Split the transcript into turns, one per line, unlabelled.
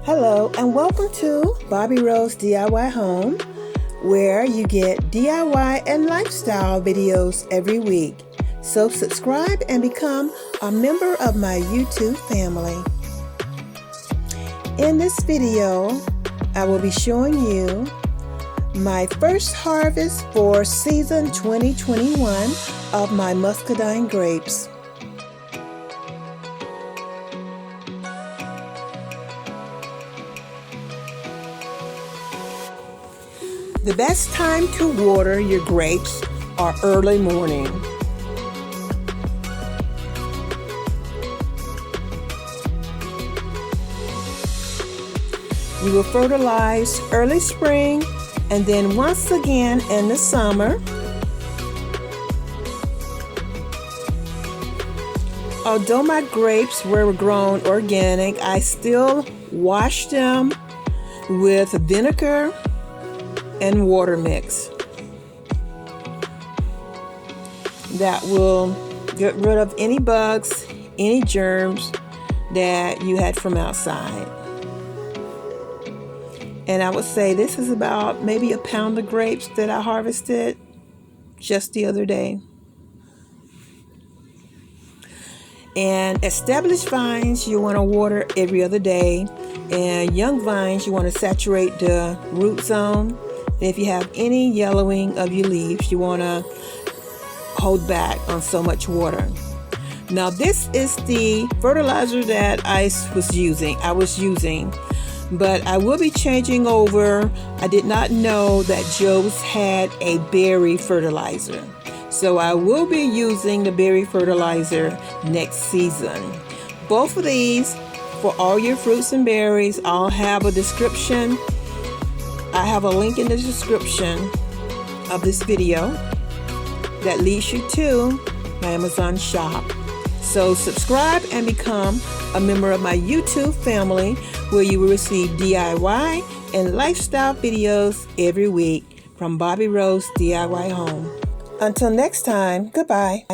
Hello and welcome to Bobby Rose DIY Home, where you get DIY and lifestyle videos every week. So subscribe and become a member of my YouTube family. In this video, I will be showing you my first harvest for season 2021 of my muscadine grapes. The best time to water your grapes are early morning. You will fertilize early spring and then once again in the summer. Although my grapes were grown organic, I still wash them with vinegar and water mix. That will get rid of any bugs, any germs that you had from outside. And I would say this is about maybe a pound of grapes that I harvested just the other day. And established vines you want to water every other day, and young vines you want to saturate the root zone. If you have any yellowing of your leaves, you want to hold back on so much water. Now this is the fertilizer that I was using, but I will be changing over. I did not know that Joe's had a berry fertilizer, so I will be using the berry fertilizer next season. Both of these for all your fruits and berries, I'll have a description. I have a link in the description of this video that leads you to my Amazon shop. So subscribe and become a member of my YouTube family, where you will receive DIY and lifestyle videos every week from Bobby Rose DIY Home. Until next time, goodbye.